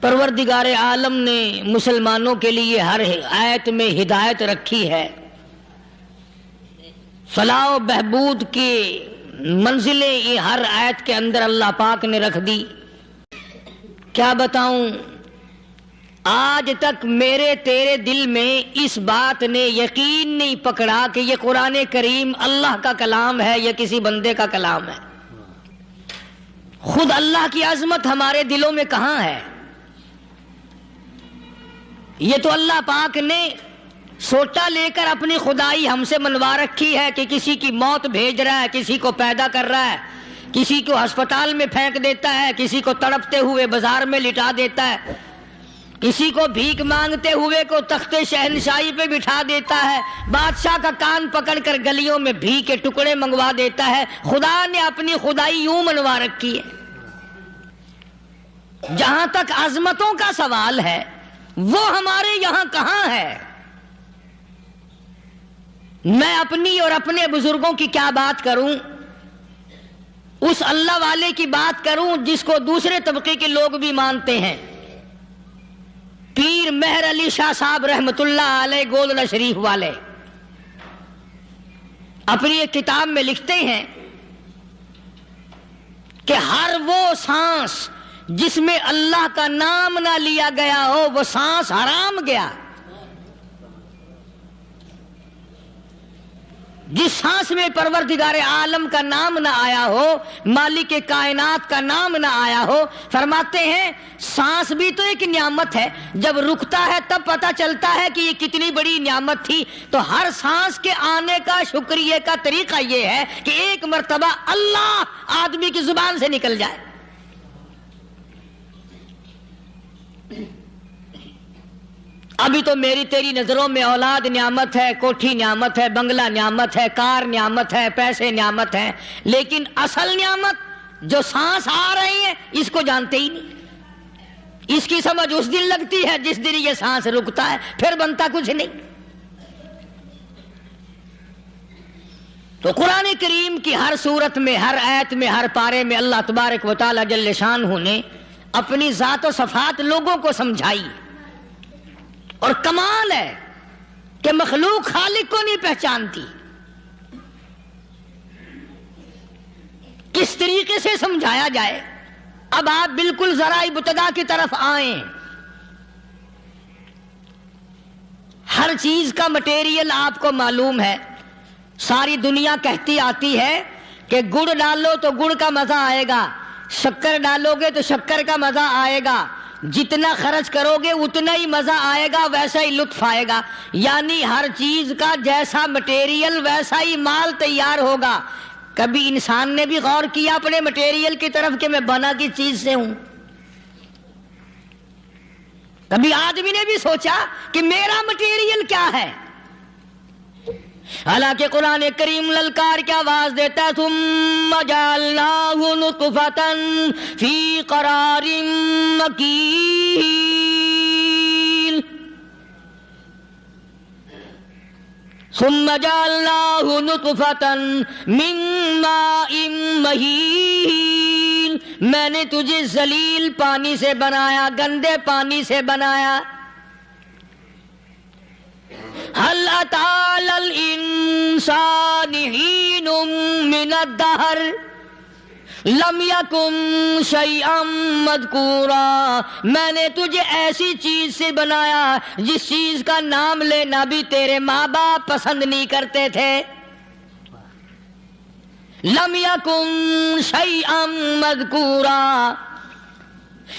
پروردگار عالم نے مسلمانوں کے لیے ہر آیت میں ہدایت رکھی ہے، فلاح و بہبود کی منزلیں یہ ہر آیت کے اندر اللہ پاک نے رکھ دی۔ کیا بتاؤں، آج تک میرے تیرے دل میں اس بات نے یقین نہیں پکڑا کہ یہ قرآن کریم اللہ کا کلام ہے یا کسی بندے کا کلام ہے۔ خود اللہ کی عظمت ہمارے دلوں میں کہاں ہے؟ یہ تو اللہ پاک نے سوٹا لے کر اپنی خدائی ہم سے منوا رکھی ہے کہ کسی کی موت بھیج رہا ہے، کسی کو پیدا کر رہا ہے، کسی کو ہسپتال میں پھینک دیتا ہے، کسی کو تڑپتے ہوئے بازار میں لٹا دیتا ہے، کسی کو بھیک مانگتے ہوئے کو تخت شہنشاہی پہ بٹھا دیتا ہے، بادشاہ کا کان پکڑ کر گلیوں میں بھیک کے ٹکڑے منگوا دیتا ہے۔ خدا نے اپنی خدائی یوں منوا رکھی ہے۔ جہاں تک عظمتوں کا سوال ہے وہ ہمارے یہاں کہاں ہے؟ میں اپنی اور اپنے بزرگوں کی کیا بات کروں، اس اللہ والے کی بات کروں جس کو دوسرے طبقے کے لوگ بھی مانتے ہیں۔ پیر مہر علی شاہ صاحب رحمت اللہ علیہ گولڈا شریف والے اپنی ایک کتاب میں لکھتے ہیں کہ ہر وہ سانس جس میں اللہ کا نام نہ لیا گیا ہو وہ سانس حرام گیا۔ جس سانس میں پروردگار عالم کا نام نہ آیا ہو، مالک کائنات کا نام نہ آیا ہو، فرماتے ہیں سانس بھی تو ایک نعمت ہے، جب رکتا ہے تب پتہ چلتا ہے کہ یہ کتنی بڑی نعمت تھی۔ تو ہر سانس کے آنے کا شکریہ کا طریقہ یہ ہے کہ ایک مرتبہ اللہ آدمی کی زبان سے نکل جائے۔ ابھی تو میری تیری نظروں میں اولاد نعمت ہے، کوٹھی نعمت ہے، بنگلہ نعمت ہے، کار نعمت ہے، پیسے نعمت ہیں، لیکن اصل نعمت جو سانس آ رہی ہے اس کو جانتے ہی نہیں۔ اس کی سمجھ اس دن لگتی ہے جس دن یہ سانس رکتا ہے، پھر بنتا کچھ نہیں۔ تو قرآن کریم کی ہر صورت میں، ہر آیت میں، ہر پارے میں اللہ تبارک و تعالی جل شانہ نے اپنی ذات و صفات لوگوں کو سمجھائی۔ اور کمال ہے کہ مخلوق خالق کو نہیں پہچانتی۔ کس طریقے سے سمجھایا جائے؟ اب آپ بالکل ذرا ابتدا کی طرف آئیں۔ ہر چیز کا مٹیریل آپ کو معلوم ہے۔ ساری دنیا کہتی آتی ہے کہ گڑ ڈالو تو گڑ کا مزہ آئے گا، شکر ڈالو گے تو شکر کا مزہ آئے گا، جتنا خرچ کرو گے اتنا ہی مزہ آئے گا، ویسا ہی لطف آئے گا۔ یعنی ہر چیز کا جیسا مٹیریل ویسا ہی مال تیار ہوگا۔ کبھی انسان نے بھی غور کیا اپنے مٹیریل کی طرف کہ میں بنا کس چیز سے ہوں؟ کبھی آدمی نے بھی سوچا کہ میرا مٹیریل کیا ہے؟ حالانکہ قرآن کریم للکار کی آواز دیتا ہے ثم جعلناہ نطفۃ فی قرار مکین، ثم جعلناہ نطفۃ من ماء مہین، میں نے تجھے ذلیل پانی سے بنایا، گندے پانی سے بنایا۔ هل أتى على الإنسان حين من الدهر لم يكن شيئا مذكورا، میں نے تجھے ایسی چیز سے بنایا جس چیز کا نام لینا بھی تیرے ماں باپ پسند نہیں کرتے تھے۔ لم يكن شيئا مذكورا،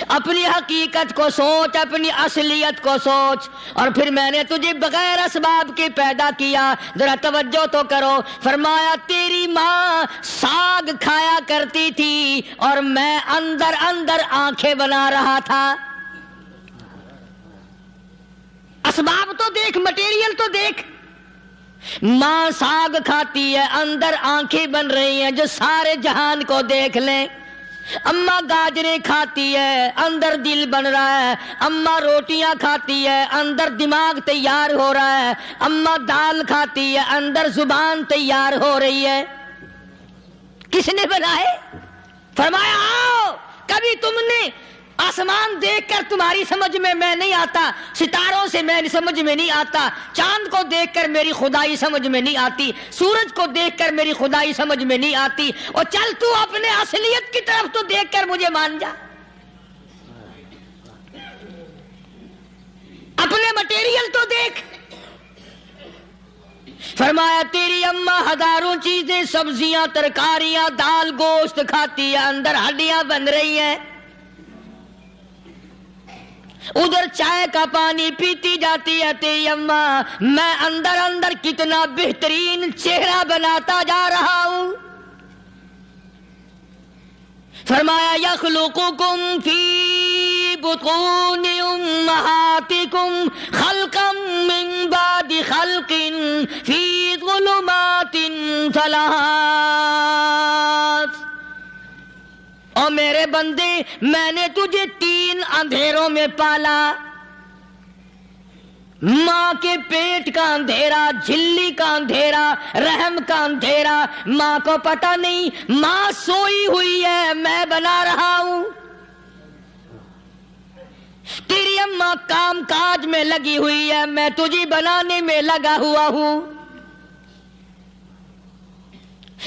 اپنی حقیقت کو سوچ، اپنی اصلیت کو سوچ۔ اور پھر میں نے تجھے بغیر اسباب کے پیدا کیا۔ ذرا توجہ تو کرو، فرمایا تیری ماں ساگ کھایا کرتی تھی اور میں اندر اندر آنکھیں بنا رہا تھا۔ اسباب تو دیکھ، مٹیریل تو دیکھ۔ ماں ساگ کھاتی ہے، اندر آنکھیں بن رہی ہیں جو سارے جہان کو دیکھ لیں۔ اماں گاجریں کھاتی ہے، اندر دل بن رہا ہے۔ اماں روٹیاں کھاتی ہے، اندر دماغ تیار ہو رہا ہے۔ اماں دال کھاتی ہے، اندر زبان تیار ہو رہی ہے۔ کس نے بنائے؟ فرمایا آؤ، کبھی تم نے آسمان دیکھ کر تمہاری سمجھ میں نہیں آتا، ستاروں سے میں سمجھ میں نہیں آتا، چاند کو دیکھ کر میری خدائی سمجھ میں نہیں آتی، سورج کو دیکھ کر میری خدائی سمجھ میں نہیں آتی، اور چل تو اپنے اصلیت کی طرف تو دیکھ کر مجھے مان جا، اپنے مٹیریل تو دیکھ۔ فرمایا تیری اماں ہزاروں چیزیں، سبزیاں، ترکاریاں، دال، گوشت کھاتی ہے، اندر ہڈیاں بن رہی ہیں، ادھر چائے کا پانی پیتی جاتی ہے تیری اماں، میں اندر اندر کتنا بہترین چہرہ بناتا جا رہا ہوں۔ فرمایا یخلقکم فی بطون امہاتکم خلقا من بعد خلق فی ظلمات ثلاث۔ اور میرے بندے، میں نے تجھے 3 اندھیروں میں پالا، ماں کے پیٹ کا اندھیرا، جھلی کا اندھیرا، رحم کا اندھیرا، ماں کو پتہ نہیں ماں سوئی ہوئی ہے، میں بنا رہا ہوں۔ تیری اماں کام کاج میں لگی ہوئی ہے، میں تجھے بنانے میں لگا ہوا ہوں۔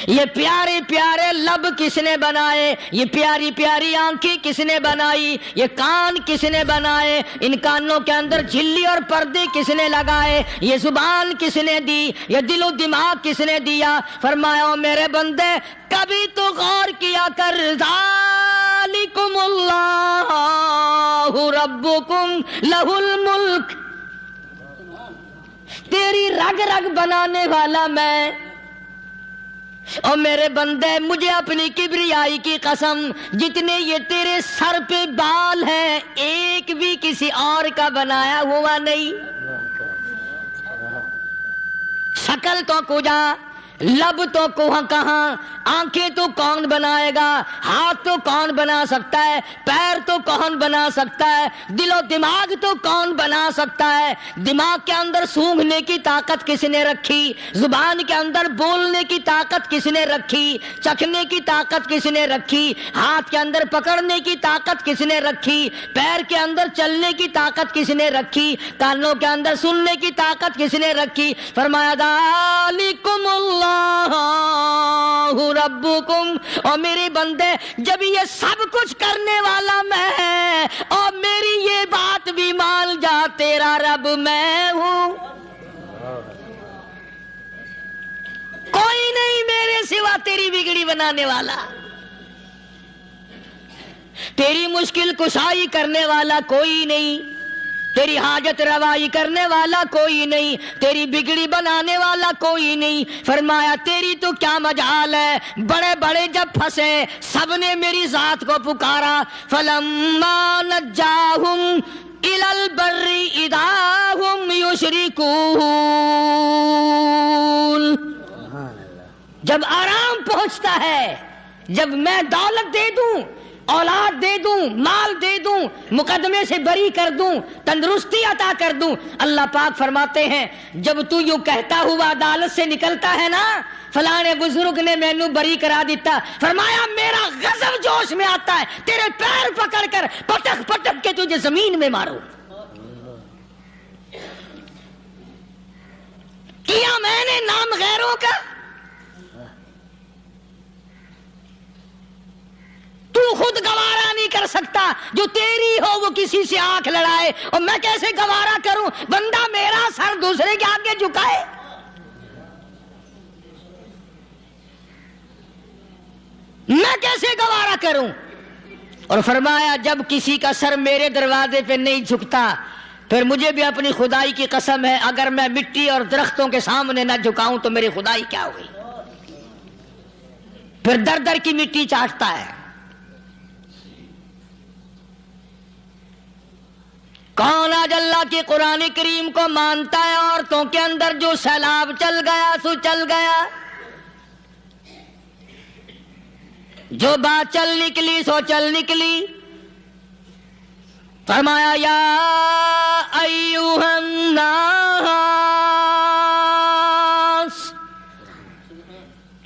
یہ پیارے پیارے لب کس نے بنائے، یہ پیاری پیاری آنکھیں کس نے بنائی، یہ کان کس نے بنائے، ان کانوں کے اندر جھلی اور پردے کس نے لگائے، یہ زبان کس نے دی، یہ دل و دماغ کس نے دیا۔ فرمایا میرے بندے کبھی تو غور کیا کر، ذالکم اللہ ربکم لہ الملک، تیری رگ رگ بنانے والا میں۔ اور میرے بندے مجھے اپنی کبریائی کی قسم، جتنے یہ تیرے سر پہ بال ہیں ایک بھی کسی اور کا بنایا ہوا نہیں۔ شکل تو کجا، لب تو کہاں، آنکھیں تو کون بنائے گا، ہاتھ تو کون بنا سکتا ہے، پیر تو کون بنا سکتا ہے، دل و دماغ تو کون بنا سکتا ہے۔ دماغ کے اندر سونگھنے کی طاقت کس نے رکھی، زبان کے اندر بولنے کی طاقت کس نے رکھی، چکھنے کی طاقت کس نے رکھی، ہاتھ کے اندر پکڑنے کی طاقت کس نے رکھی، پیر کے اندر چلنے کی طاقت کس نے رکھی، کانوں کے اندر سننے کی طاقت کس نے رکھی۔ فرمایا ذالکم اللہ ربکم، اور میرے بندے جب یہ سب کچھ کرنے والا میں اور میری یہ بات بھی مان جا، تیرا رب میں ہوں، کوئی نہیں میرے سوا تیری بگڑی بنانے والا، تیری مشکل کشائی کرنے والا کوئی نہیں، تیری حاجت روائی کرنے والا کوئی نہیں، تیری بگڑی بنانے والا کوئی نہیں۔ فرمایا تیری تو کیا مجال ہے، بڑے بڑے جب پھنسے سب نے میری ذات کو پکارا، فلما نجاہم الی البر اذا ہم یشرکون، جب آرام پہنچتا ہے، جب میں دولت دے دوں، اولاد دے دوں، مال دے دوں، مقدمے سے بری کر دوں، تندرستی عطا کر دوں، اللہ پاک فرماتے ہیں جب تو یوں کہتا ہوا عدالت سے نکلتا ہے نا، فلانے بزرگ نے مینوں بری کرا دیتا، فرمایا میرا غضب جوش میں آتا ہے، تیرے پیر پکڑ کر پٹک پٹک کے تجھے زمین میں ماروں۔ کیا میں نے نام غیروں کا، تو خود گوارا نہیں کر سکتا، جو تیری ہو وہ کسی سے آنکھ لڑائے، اور میں کیسے گوارا کروں بندہ میرا سر دوسرے کے آگے جھکائے۔ میں کیسے گوارا کروں؟ اور فرمایا جب کسی کا سر میرے دروازے پہ نہیں جھکتا، پھر مجھے بھی اپنی خدائی کی قسم ہے، اگر میں مٹی اور درختوں کے سامنے نہ جھکاؤں تو میری خدائی کیا ہوئی؟ پھر در در کی مٹی چاٹتا ہے۔ کون آج اللہ کے قرآن کریم کو مانتا ہے؟ عورتوں کے اندر جو سیلاب چل گیا سو چل گیا، جو بات چل نکلی سو چل نکلی۔ فرمایا یا ایھا الناس،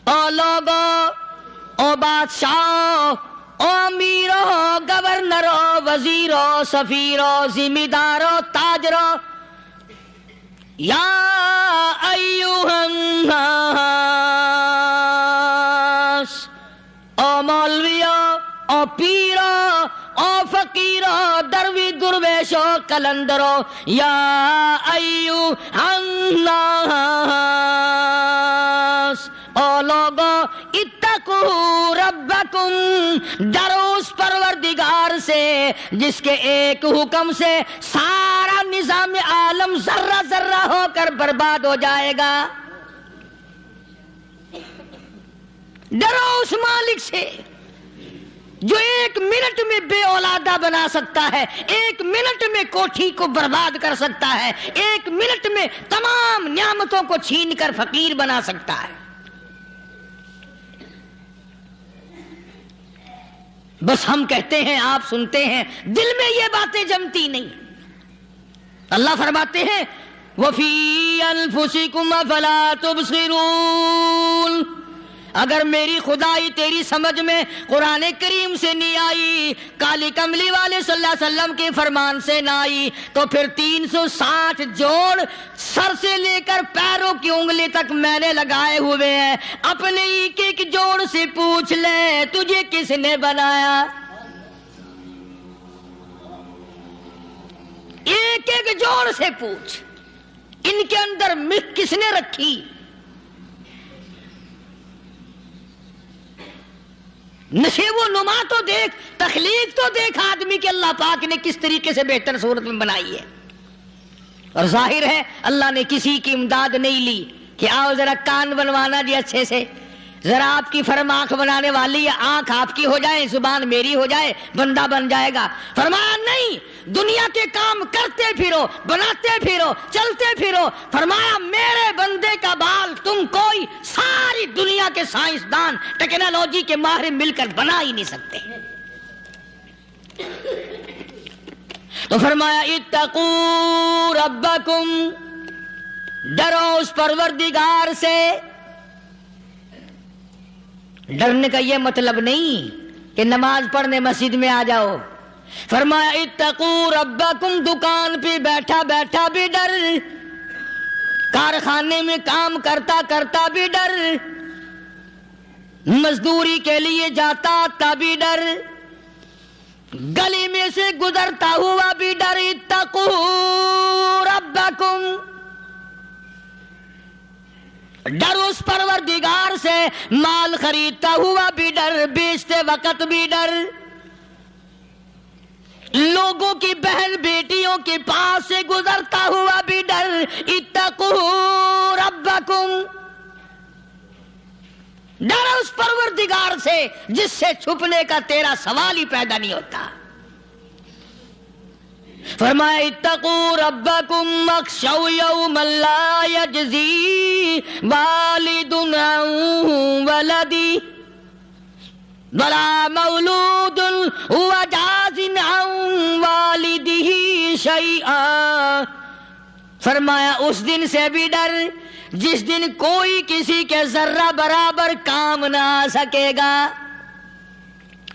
او لوگو، او بادشاہ، او امیرو، گورنرو، وزیرو سفیرو ذمہ دارو تاجرو یا ایھا الناس، او مولویو، او پیرو، او فقیرو، دروی درویشو کلندرو، یا ایھا الناس، او لوگو اتقو ربکم، ڈرو اس پروردگار سے جس کے ایک حکم سے سارا نظام عالم ذرہ ذرہ ہو کر برباد ہو جائے گا۔ ڈرو اس مالک سے جو ایک منٹ میں بے اولادہ بنا سکتا ہے، ایک منٹ میں کوٹھی کو برباد کر سکتا ہے، ایک منٹ میں تمام نعمتوں کو چھین کر فقیر بنا سکتا ہے۔ بس ہم کہتے ہیں، آپ سنتے ہیں، دل میں یہ باتیں جمتی نہیں۔ اللہ فرماتے ہیں وَفِي أَنفُسِكُمْ أَفَلَا تُبْصِرُونَ، اگر میری خدائی تیری سمجھ میں قرآن کریم سے نہیں آئی، کالی کملی والے صلی اللہ علیہ وسلم کے فرمان سے نہ آئی، تو پھر 360 جوڑ سر سے لے کر پیروں کی انگلی تک میں نے لگائے ہوئے ہیں، اپنے ایک ایک جوڑ سے پوچھ لے تجھے کس نے بنایا، ایک ایک جوڑ سے پوچھ، ان کے اندر مکھ کس نے رکھی، نشیب و نما تو دیکھ، تخلیق تو دیکھ آدمی کے اللہ پاک نے کس طریقے سے بہتر صورت میں بنائی ہے۔ اور ظاہر ہے اللہ نے کسی کی امداد نہیں لی کہ آؤ ذرا کان بنوانا جی اچھے سے، ذرا آپ کی فرم آنکھ بنانے والی ہے، آنکھ آپ کی ہو جائے، زبان میری ہو جائے، بندہ بن جائے گا۔ فرمایا نہیں، دنیا کے کام کرتے پھرو، بناتے پھرو، چلتے پھرو۔ فرمایا میرے بندے کا بال تم کوئی ساری دنیا کے سائنسدان ٹیکنالوجی کے ماہر مل کر بنا ہی نہیں سکتے۔ تو فرمایا اتقوا ربکم، ڈرو اس پروردگار سے۔ ڈرنے کا یہ مطلب نہیں کہ نماز پڑھنے مسجد میں آ جاؤ۔ فرمایا اتقوا ربکم، دکان پہ بیٹھا بیٹھا بھی ڈر، کارخانے میں کام کرتا کرتا بھی ڈر، مزدوری کے لیے جاتا تب بھی ڈر، گلی میں سے گزرتا ہوا بھی ڈر۔ اتقوا ربکم، ڈر اس پروردگار سے، مال خریدتا ہوا بھی ڈر، بیچتے وقت بھی ڈر، لوگوں کی بہن بیٹیوں کے پاس سے گزرتا ہوا بھی ڈر۔ اتقوا ربکم، ڈر اس پروردگار سے جس سے چھپنے کا تیرا سوال ہی پیدا نہیں ہوتا۔ فرمایا اتقوا ربکم واخشوا یوما لا یجزی والد عن ولدی ولا مولود هو جاز عن والدہ شیئا۔ فرمایا اس دن سے بھی ڈر جس دن کوئی کسی کے ذرہ برابر کام نہ آ سکے گا۔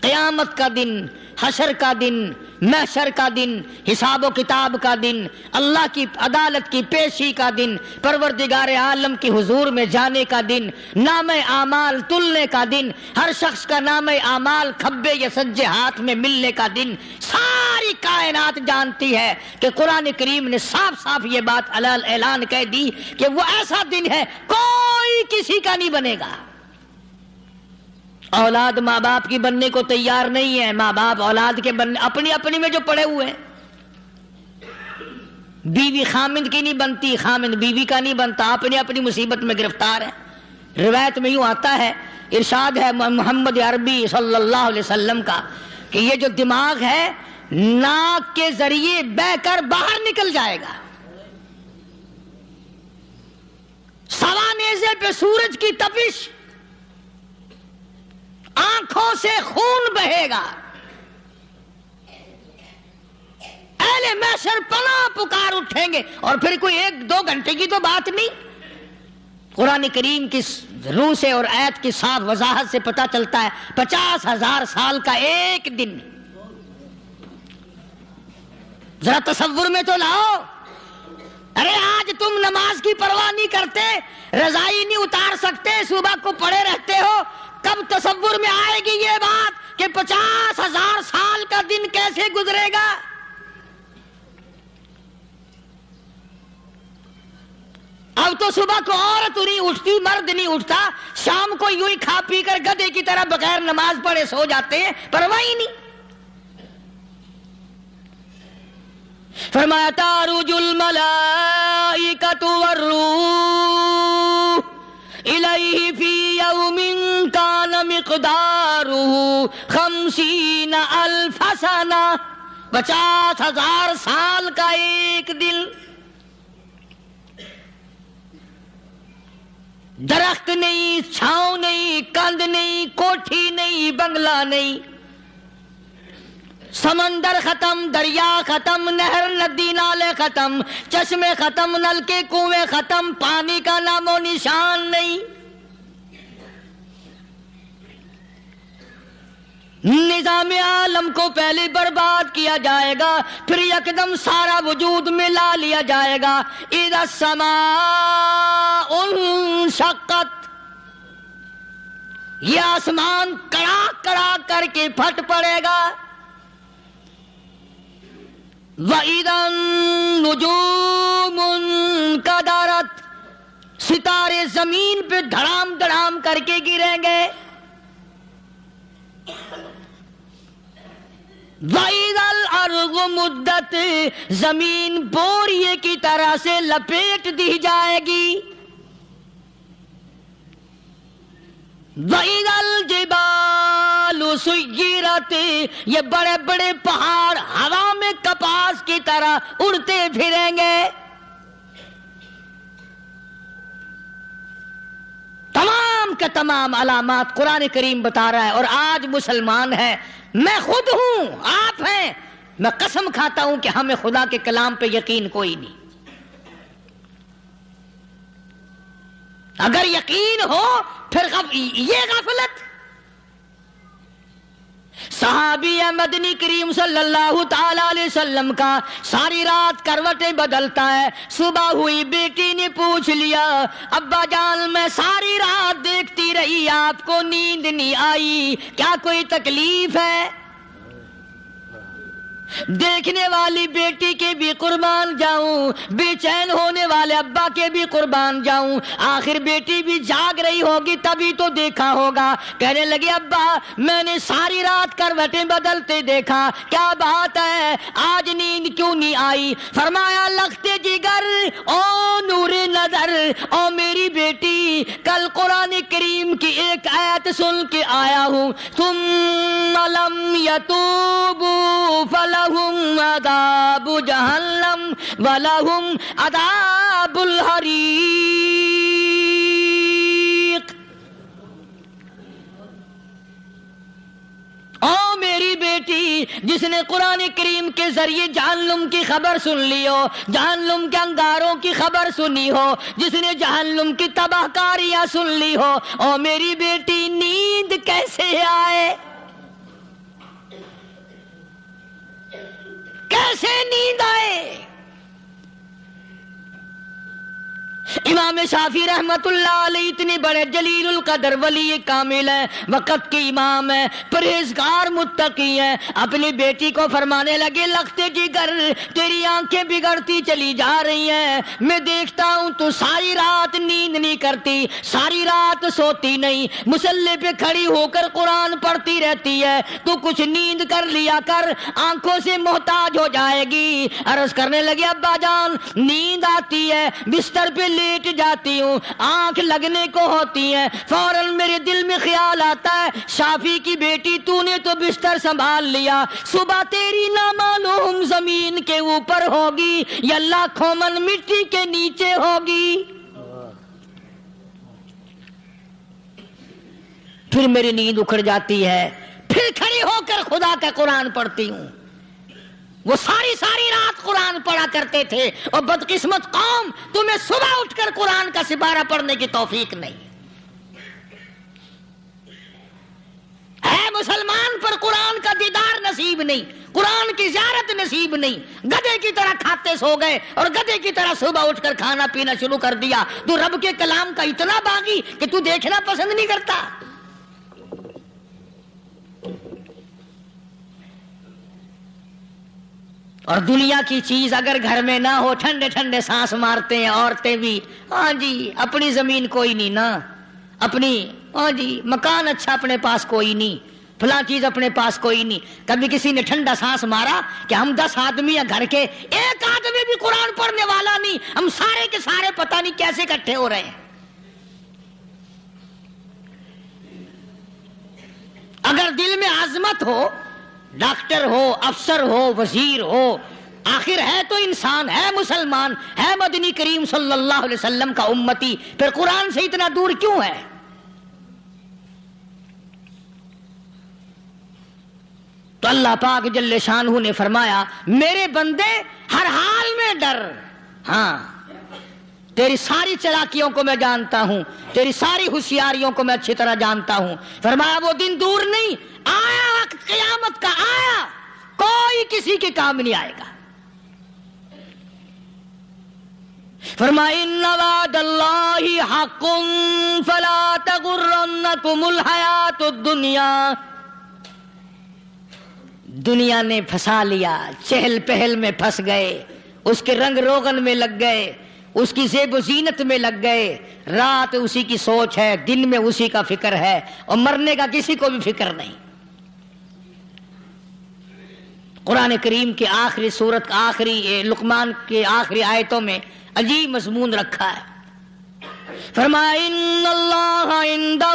قیامت کا دن، حشر کا دن، محشر کا دن، حساب و کتاب کا دن، اللہ کی عدالت کی پیشی کا دن، پروردگار عالم کی حضور میں جانے کا دن، نام اعمال تلنے کا دن، ہر شخص کا نام اعمال کھبے یا سجے ہاتھ میں ملنے کا دن۔ ساری کائنات جانتی ہے کہ قرآن کریم نے صاف صاف یہ بات اعلان کہہ دی کہ وہ ایسا دن ہے کوئی کسی کا نہیں بنے گا۔ اولاد ماں باپ کی بننے کو تیار نہیں ہے، ماں باپ اولاد کے بننے اپنی اپنی میں جو پڑے ہوئے ہیں۔ بیوی خامند کی نہیں بنتی، خامند بیوی کا نہیں بنتا، اپنی اپنی مصیبت میں گرفتار ہے۔ روایت میں یوں آتا ہے، ارشاد ہے محمد عربی صلی اللہ علیہ وسلم کا کہ یہ جو دماغ ہے ناک کے ذریعے بہہ کر باہر نکل جائے گا، سوا نیزے پہ سورج کی تپش، آنکھوں سے خون بہے گا، اہل محشر پناہ پکار اٹھیں گے۔ اور پھر کوئی 1-2 گھنٹے کی تو بات نہیں، قرآن کریم کی روح سے اور آیت کی صاف وضاحت سے پتہ چلتا ہے 50,000 سال کا ایک دن۔ ذرا تصور میں تو لاؤ. ارے آج تم نماز کی پرواہ نہیں کرتے, رضائی نہیں اتار سکتے, صبح کو پڑے رہتے ہو, کب تصور میں آئے گی یہ بات کہ 50,000 سال کا دن کیسے گزرے گا؟ اب تو صبح کو عورت نہیں اٹھتی, مرد نہیں اٹھتا, شام کو یوں ہی کھا پی کر گدھے کی طرح بغیر نماز پڑھے سو جاتے ہیں, پرواہ ہی نہیں. فرمایا تعرج الملائکۃ والروح الیہ فی یوم کان مقدارہ 50,000 سنہ, 50,000 سال کا ایک دن. درخت نہیں, چھاؤں نہیں, کند نہیں, کوٹھی نہیں, بنگلہ نہیں, سمندر ختم, دریا ختم, نہر ندی نالے ختم, چشمے ختم, نلکے کنویں ختم, پانی کا نام و نشان نہیں. نظام عالم کو پہلے برباد کیا جائے گا, پھر یکدم سارا وجود ملا لیا جائے گا. اذا السماء انشقت, یہ آسمان کڑاک کڑاک کر کے پھٹ پڑے گا. وَإِذَا النُّجُومُ انْكَدَرَتْ, ستارے زمین پہ دھڑام دھڑام کر کے گریں گے. وَإِذَا الْأَرْضُ مُدَّتْ, زمین بوریے کی طرح سے لپیٹ دی جائے گی. وَإِذَا الْجِبَالُ سُيِّرَتْ, یہ بڑے بڑے پہاڑ ہوا میں کپاس کی طرح اڑتے پھریں گے. تمام کے تمام علامات قرآن کریم بتا رہا ہے. اور آج مسلمان ہے, میں خود ہوں, آپ ہیں, میں قسم کھاتا ہوں کہ ہمیں خدا کے کلام پہ یقین کوئی نہیں. اگر یقین ہو پھر یہ غفلت. صحابی مدنی کریم صلی اللہ تعالی علیہ وسلم کا ساری رات کروٹیں بدلتا ہے. صبح ہوئی, بیٹی نے پوچھ لیا, ابا جان میں ساری رات دیکھتی رہی, آپ کو نیند نہیں آئی, کیا کوئی تکلیف ہے؟ دیکھنے والی بیٹی کے بھی قربان جاؤں, بے چین ہونے والے ابا کے بھی قربان جاؤں. آخر بیٹی بھی جاگ رہی ہوگی تبھی تو دیکھا ہوگا. کہنے لگے ابا میں نے ساری رات کروٹیں بدلتے دیکھا, کیا بات ہے, آج نیند کیوں نہیں آئی؟ فرمایا لختے جگر او نور نظر, او میری بیٹی کل قرآن کریم کی ایک آیت سن کے آیا ہوں, ثم لم یتوبوا فلہم عذاب جہنم ولہم عذاب الحریق. او میری بیٹی جس نے قرآن کریم کے ذریعے جہنم کی خبر سن لی ہو, جہنم کے انگاروں کی خبر سنی ہو, جس نے جہنم کی تباہ کاریاں سن لی ہو, او میری بیٹی نیند کیسے آئے؟ کیسے نیند آئے؟ امام شافعی رحمت اللہ علیہ اتنے بڑے جلیل القدر ولی کامل ہیں, وقت کے امام ہیں, پرہیزگار متقی ہیں. اپنی بیٹی کو فرمانے لگے لختے جگر تیری آنکھیں بگڑتی چلی جا رہی ہیں, میں دیکھتا ہوں تو ساری رات نیند نہیں کرتی, ساری رات سوتی نہیں, مصلی پہ کھڑی ہو کر قرآن پڑھتی رہتی ہے, تو کچھ نیند کر لیا کر, آنکھوں سے محتاج ہو جائے گی. عرض کرنے لگے ابا جان نیند آتی ہے, بستر پہ لیٹ جاتی ہوں, آنکھ لگنے کو ہوتی ہے, فوراً میرے دل میں خیال آتا ہے شافی کی بیٹی تو نے تو بستر سنبھال لیا, صبح تیری نامعلوم زمین کے اوپر ہوگی یا لاکھوں من مٹی کے نیچے ہوگی. پھر میری نیند اکھڑ جاتی ہے, پھر کھڑی ہو کر خدا کا قرآن پڑھتی ہوں. وہ ساری رات قرآن پڑھا کرتے تھے, اور بدقسمت قوم تمہیں صبح اٹھ کر قرآن کا سپارہ پڑھنے کی توفیق نہیں ہے. مسلمان پر قرآن کا دیدار نصیب نہیں, قرآن کی زیارت نصیب نہیں، گدھے کی طرح کھاتے سو گئے اور گدھے کی طرح صبح اٹھ کر کھانا پینا شروع کر دیا۔ تو رب کے کلام کا اتنا باغی کہ تو دیکھنا پسند نہیں کرتا۔ اور دنیا کی چیز اگر گھر میں نہ ہو، ٹھنڈے ٹھنڈے سانس مارتے ہیں عورتیں بھی، ہاں جی اپنی زمین کوئی نہیں نا، اپنی ہاں جی مکان اچھا اپنے پاس کوئی نہیں، فلاں چیز اپنے پاس کوئی نہیں۔ کبھی کسی نے ٹھنڈا سانس مارا کہ ہم 10 آدمی ہیں گھر کے، ایک آدمی بھی قرآن پڑھنے والا نہیں، ہم سارے کے سارے پتہ نہیں کیسے اکٹھے ہو رہے ہیں۔ اگر دل میں عظمت ہو، ڈاکٹر ہو، افسر ہو، وزیر ہو، آخر ہے تو انسان، ہے مسلمان، ہے مدنی کریم صلی اللہ علیہ وسلم کا امتی، پھر قرآن سے اتنا دور کیوں ہے؟ تو اللہ پاک جل شانہ نے فرمایا میرے بندے ہر حال میں ڈر، ہاں تیری ساری چلاکیوں کو میں جانتا ہوں، تیری ساری ہوشیاریوں کو میں اچھی طرح جانتا ہوں۔ فرمایا وہ دن دور نہیں، آیا وقت قیامت کا، آیا، کوئی کسی کے کام نہیں آئے گا۔ فرمایا ان وعد اللہ حق فلا تغرنکم الحیات الدنیا۔ دنیا نے پھنسا لیا، چہل پہل میں پھنس گئے، اس کے رنگ روغن میں لگ گئے، اس کی زیب و زینت میں لگ گئے، رات اسی کی سوچ ہے، دن میں اسی کا فکر ہے، اور مرنے کا کسی کو بھی فکر نہیں۔ قرآن کریم کے آخری سورت کا آخری لقمان کے آخری آیتوں میں عجیب مضمون رکھا ہے۔ فرمایا ان اللہ عندہ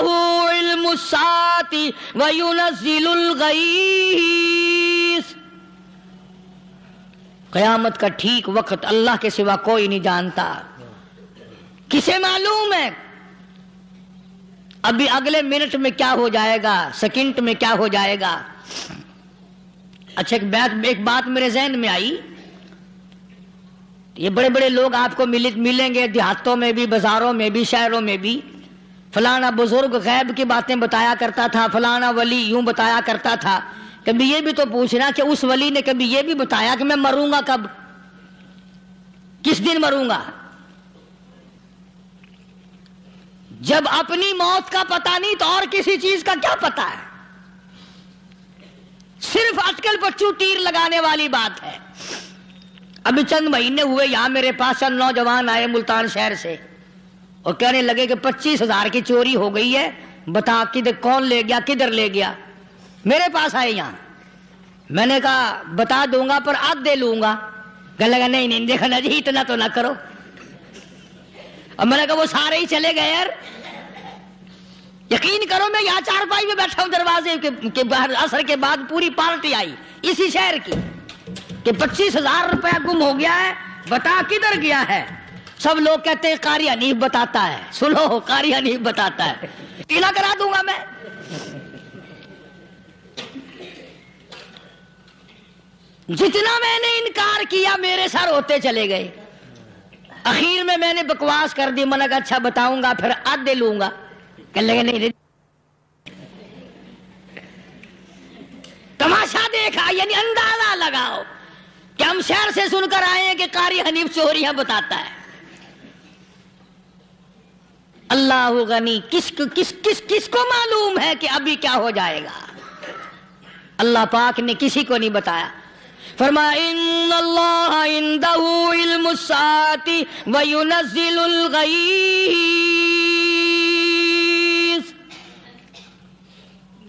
علم الساعۃ وینزل الغیث۔ قیامت کا ٹھیک وقت اللہ کے سوا کوئی نہیں جانتا۔ کسے معلوم ہے ابھی اگلے منٹ میں کیا ہو جائے گا، سیکنڈ میں کیا ہو جائے گا؟ اچھا ایک بات میرے ذہن میں آئی، یہ بڑے بڑے لوگ آپ کو ملیں گے دیہاتوں میں بھی، بازاروں میں بھی، شہروں میں بھی، فلانا بزرگ غیب کی باتیں بتایا کرتا تھا، فلانا ولی یوں بتایا کرتا تھا۔ کبھی یہ بھی تو پوچھنا کہ اس ولی نے کبھی یہ بھی بتایا کہ میں مروں گا کب، کس دن مروں گا؟ جب اپنی موت کا پتہ نہیں تو اور کسی چیز کا کیا پتہ ہے؟ صرف اٹکل پچو تیر لگانے والی بات ہے۔ ابھی چند مہینے ہوئے یہاں میرے پاس چند نوجوان آئے ملتان شہر سے اور کہنے لگے کہ 25,000 کی چوری ہو گئی ہے، بتا کدھر کون لے گیا، کدھر لے گیا؟ میرے پاس آئے یہاں، میں نے کہا بتا دوں گا پر آدھ دے لوں گا۔ کہنے لگا نہیں دیکھا نا جی اتنا تو نہ کرو۔ اور میں نے کہا وہ سارے ہی چلے گئے یار، یقین کرو میں یہاں چارپائی میں بیٹھا ہوں دروازے کے باہر، عصر کے بعد پوری پارٹی آئی اسی شہر کی کہ 25,000 روپیہ گم ہو گیا ہے، بتا کدھر گیا ہے؟ سب لوگ کہتے ہیں قاری حنیف بتاتا ہے، سنو قاری حنیف بتاتا ہے، ٹیلا کرا دوں گا میں۔ جتنا میں نے انکار کیا میرے سر ہوتے چلے گئے، اخیر میں نے بکواس کر دی، میں نے کہا اچھا بتاؤں گا پھر آدھے لوں گا۔ کہنے لگے نہیں تماشا دیکھا، یعنی اندازہ لگاؤ کہ ہم شہر سے سن کر آئے ہیں کہ قاری حنیف چوریاں بتاتا ہے۔ اللہ غنی، کس کو معلوم ہے کہ ابھی کیا ہو جائے گا؟ اللہ پاک نے کسی کو نہیں بتایا۔ فرمایا ان اللہ عندہ علم الساعۃ وینزل الغیث۔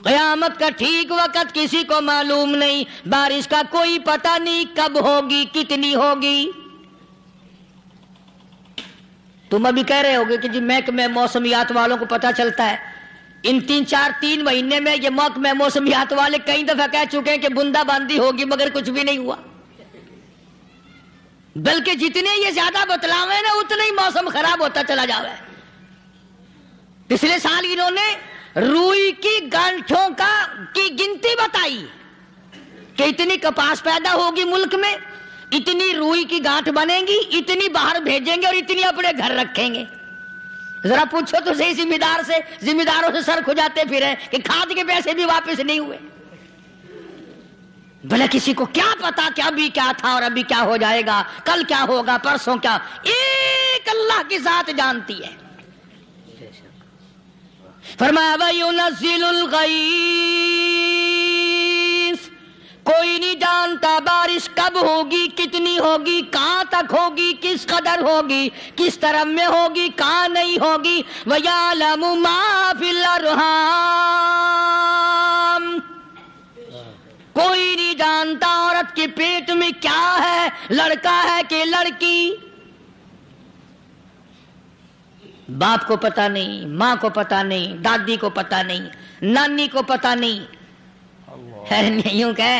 قیامت کا ٹھیک وقت کسی کو معلوم نہیں، بارش کا کوئی پتہ نہیں کب ہوگی، کتنی ہوگی۔ تم ابھی کہہ رہے ہوگے کہ جی محکمہ موسمیات والوں کو پتہ چلتا ہے، ان 3 مہینے میں یہ محکمہ موسمیات والے کئی دفعہ کہہ چکے ہیں کہ بندہ باندی ہوگی مگر کچھ بھی نہیں ہوا، بلکہ جتنے یہ زیادہ بتلاوے نا اتنا ہی موسم خراب ہوتا چلا جاوے۔ پچھلے سال انہوں نے روئی کی گانٹھوں کی گنتی بتائی کہ اتنی کپاس پیدا ہوگی ملک میں، اتنی روئی کی گانٹھ بنے گی، اتنی باہر بھیجیں گے اور اتنی اپنے گھر رکھیں گے۔ ذرا پوچھو تو صحیح ذمہ داروں سے سر کھجاتے پھرے کہ کھاد کے پیسے بھی واپس نہیں ہوئے۔ بھلے کسی کو کیا پتا کہ ابھی کیا تھا اور ابھی کیا ہو جائے گا، کل کیا ہوگا، پرسوں کیا، ایک اللہ کی ذات جانتی ہے۔ فرمایا وَيُنَزِّلُ الْغَيْثَ، کوئی نہیں جانتا بارش کب ہوگی، کتنی ہوگی، کہاں تک ہوگی، کس قدر ہوگی، کس طرف میں ہوگی، کہاں نہیں ہوگی۔ وَيَعْلَمُ مَا فِي الْأَرْحَامِ، کوئی نہیں جانتا عورت کے پیٹ میں کیا ہے، لڑکا ہے کہ لڑکی۔ باپ کو پتا نہیں، ماں کو پتا نہیں، دادی کو پتا نہیں، نانی کو پتا نہیں، یوں کہ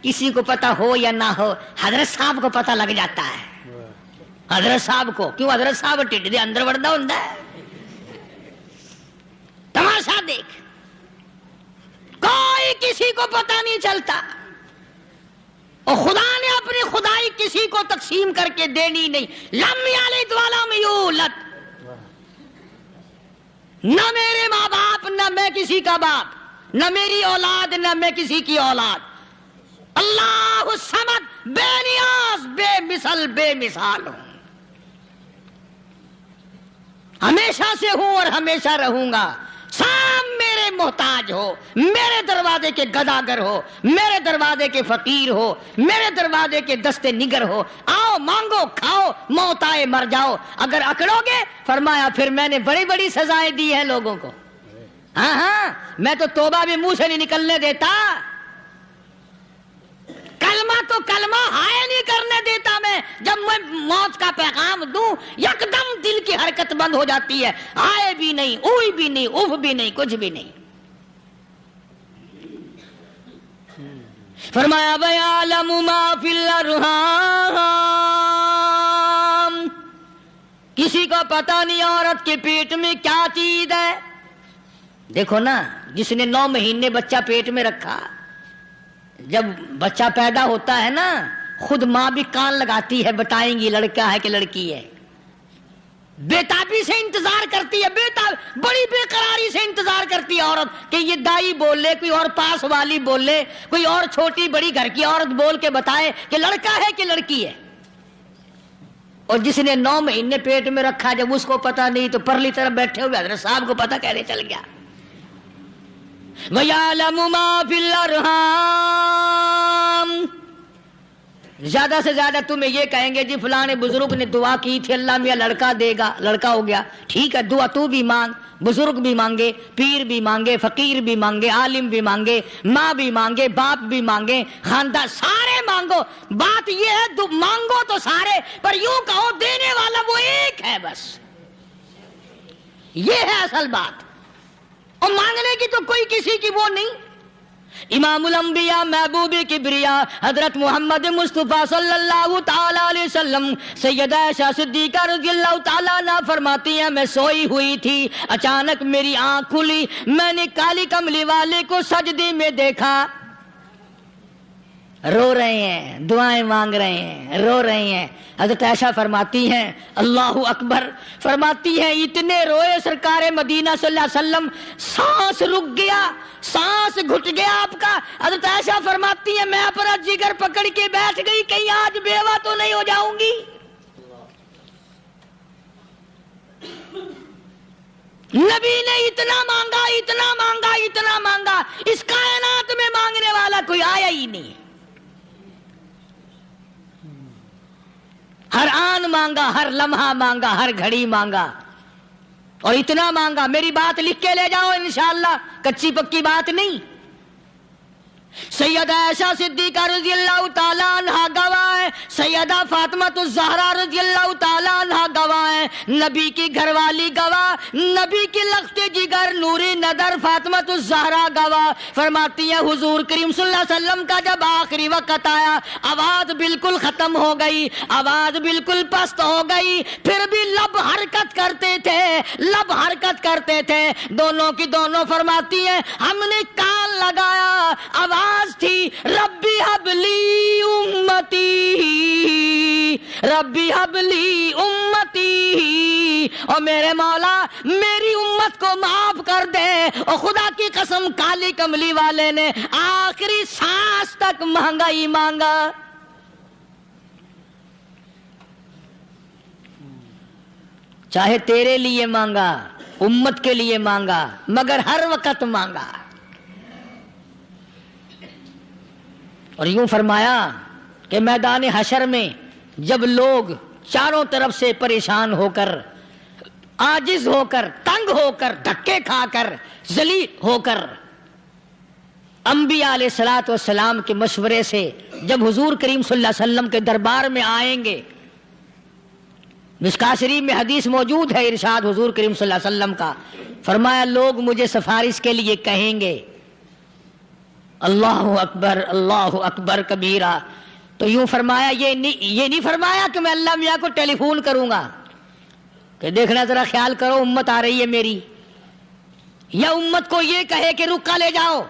کسی کو پتا ہو یا نہ ہو، حضرت صاحب کو پتا لگ جاتا ہے۔ حضرت صاحب کو کیوں؟ حضرت صاحب ٹھڈ دے اندر وڑدا ہوندا ہے۔ تماشا دیکھ، کوئی کسی کو پتا نہیں چلتا، اور خدا نے اپنی خدائی کسی کو تقسیم کر کے دینی نہیں۔ لم یلد ولم یولد، نہ میرے ماں باپ، نہ میں کسی کا باپ، نہ میری اولاد، نہ میں کسی کی اولاد۔ اللہ الصمد، بے نیاز، بے مثل، بے مثال ہوں، ہمیشہ سے ہوں اور ہمیشہ رہوں گا۔ سب میرے محتاج ہو، میرے دروازے کے گداگر ہو، میرے دروازے کے فقیر ہو، میرے دروازے کے دستے نگر ہو، آؤ مانگو کھاؤ، موت آئے مر جاؤ۔ اگر اکڑو گے، فرمایا پھر میں نے بڑی بڑی سزائیں دی ہیں لوگوں کو۔ ہاں ہاں، میں تو توبہ بھی منہ سے نہیں نکلنے دیتا، کلمہ تو کلمہ ہائے نہیں کرنے دیتا میں۔ جب میں موت کا پیغام دوں، یکدم دل کی حرکت بند ہو جاتی ہے، آئے بھی نہیں، اوئی بھی نہیں، اف بھی نہیں، کچھ بھی نہیں۔ فرمایا وَيَعْلَمُ مَا فِي الْأَرْحَامِ، کسی کو پتا نہیں عورت کے پیٹ میں کیا چیز ہے۔ دیکھو نا، جس نے 9 مہینے بچہ پیٹ میں رکھا، جب بچہ پیدا ہوتا ہے نا، خود ماں بھی کان لگاتی ہے، بتائیں گی لڑکا ہے کہ لڑکی ہے۔ بےتابی سے انتظار کرتی ہے، بڑی بے قراری سے انتظار کرتی ہے عورت کہ یہ دائی بول لے، کوئی اور پاس والی بول لے، کوئی اور چھوٹی بڑی گھر کی عورت بول کے بتائے کہ لڑکا ہے کہ لڑکی ہے۔ اور جس نے 9 مہینے پیٹ میں رکھا، جب اس کو پتا نہیں تو پرلی طرف بیٹھے ہوئے حضرت صاحب کو پتا کیسے چل گیا۔ وَيَعْلَمُ مَا فِي الْأَرْحَامِ، زیادہ سے زیادہ تمہیں یہ کہیں گے جی فلاں بزرگ نے دعا کی تھی، اللہ میاں لڑکا دے گا، لڑکا ہو گیا، ٹھیک ہے، دعا تو بھی مانگ، بزرگ بھی مانگے، پیر بھی مانگے، فقیر بھی مانگے، عالم بھی مانگے، ماں بھی مانگے، باپ بھی مانگے، خاندان سارے مانگو۔ بات یہ ہے مانگو تو سارے، پر یوں کہو دینے والا وہ ایک ہے بس، یہ ہے اصل بات۔ اور مانگنے کی تو کوئی کسی کی وہ نہیں۔ امام الانبیاء محبوب کبریا حضرت محمد مصطفیٰ صلی اللہ تعالی علیہ وسلم سیدہ عائشہ صدیقہ رضی اللہ تعالیٰ عنہ فرماتی ہیں، میں سوئی ہوئی تھی، اچانک میری آنکھ کھلی، میں نے کالی کملی والے کو سجدے میں دیکھا، رو رہے ہیں، دعائیں مانگ رہے ہیں، رو رہے ہیں۔ حضرت عائشہ فرماتی ہیں اللہ اکبر، فرماتی ہیں اتنے روئے سرکار مدینہ صلی اللہ علیہ وسلم، سانس رک گیا، سانس گھٹ گیا آپ کا۔ حضرت عائشہ فرماتی ہیں میں اپنا جگر پکڑ کے بیٹھ گئی، کہیں آج بیوہ تو نہیں ہو جاؤں گی۔ نبی نے اتنا مانگا، اتنا مانگا، اتنا مانگا، اس کائنات میں مانگنے والا کوئی آیا ہی نہیں۔ ہر آن مانگا، ہر لمحہ مانگا، ہر گھڑی مانگا، اور اتنا مانگا۔ میری بات لکھ کے لے جاؤ انشاءاللہ، کچی پکی بات نہیں۔ سیدہ عائشہ صدیقہ رضی اللہ تعالیٰ عنہ گواہ ہے، سیدہ فاطمہ الزہرا رضی اللہ تعالیٰ عنہ گواہ ہے، نبی کی گھر والی گواہ، نبی کی لخت جگر نوری نظر فاطمہ الزہرا گواہ، فرماتی ہیں حضور کریم صلی اللہ علیہ وسلم کا جب آخری وقت آیا، آواز بالکل ختم ہو گئی، آواز بالکل پست ہو گئی، پھر بھی لب حرکت کرتے تھے، لب حرکت کرتے تھے، دونوں کی دونوں فرماتی ہیں ہم نے کان لگایا، آواز تھی ربی حبلی امتی ربی حب لی امتی، اور میرے مولا میری امت کو معاف کر دے۔ اور خدا کی قسم کالی کملی والے نے آخری سانس تک مانگا ہی مانگا۔ چاہے تیرے لیے مانگا، امت کے لیے مانگا، مگر ہر وقت مانگا۔ اور یوں فرمایا کہ میدان حشر میں جب لوگ چاروں طرف سے پریشان ہو کر، عاجز ہو کر، تنگ ہو کر، دھکے کھا کر، ذلیل ہو کر انبیاء علیہ الصلوۃ والسلام کے مشورے سے جب حضور کریم صلی اللہ علیہ وسلم کے دربار میں آئیں گے، مشکاۃ شریف میں حدیث موجود ہے، ارشاد حضور کریم صلی اللہ علیہ وسلم کا، فرمایا لوگ مجھے سفارش کے لیے کہیں گے اللہ اکبر کبیرہ، تو یوں فرمایا یہ نہیں فرمایا کہ میں اللہ میاں کو ٹیلی فون کروں گا کہ دیکھنا ذرا خیال کرو امت آ رہی ہے میری، یا امت کو یہ کہے کہ رکا لے جاؤ،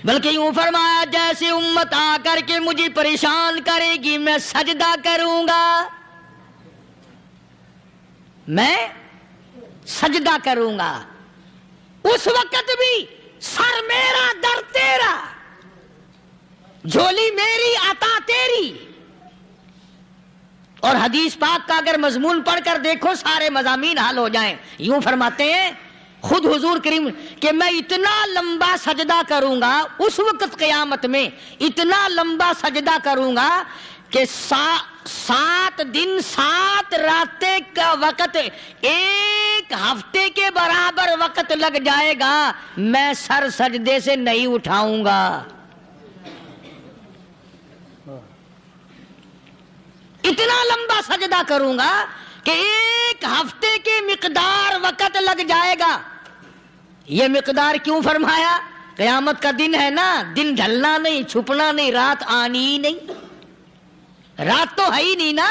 بلکہ یوں فرمایا جیسے امت آ کر کے مجھے پریشان کرے گی میں سجدہ کروں گا، میں سجدہ کروں گا، اس وقت بھی سر میرا در تیرا، جھولی میری عطا تیری۔ اور حدیث پاک کا اگر مضمون پڑھ کر دیکھو سارے مضامین حل ہو جائیں۔ یوں فرماتے ہیں خود حضور کریم کہ میں اتنا لمبا سجدہ کروں گا اس وقت قیامت میں، اتنا لمبا سجدہ کروں گا کہ 7 دن 7 راتیں کا وقت 1 ہفتے کے برابر وقت لگ جائے گا، میں سر سجدے سے نہیں اٹھاؤں گا۔ اتنا لمبا سجدہ کروں گا کہ 1 ہفتے کے مقدار وقت لگ جائے گا۔ یہ مقدار کیوں فرمایا؟ قیامت کا دن ہے نا، دن ڈھلنا نہیں، چھپنا نہیں، رات آنی ہی نہیں، رات تو ہے ہی نہیں نا،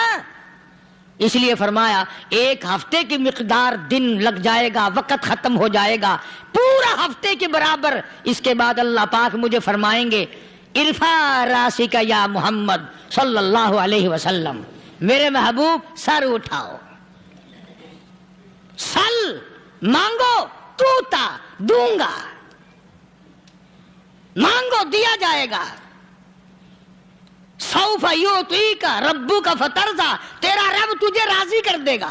اس لیے فرمایا 1 ہفتے کی مقدار دن لگ جائے گا، وقت ختم ہو جائے گا پورا ہفتے کے برابر۔ اس کے بعد اللہ پاک مجھے فرمائیں گے ارفع راسک یا محمد صلی اللہ علیہ وسلم، میرے محبوب سر اٹھاؤ، سل مانگو توتا دوں گا، مانگو دیا جائے گا، سوف یعطیک ربک فترضی، تیرا رب تجھے راضی کر دے گا۔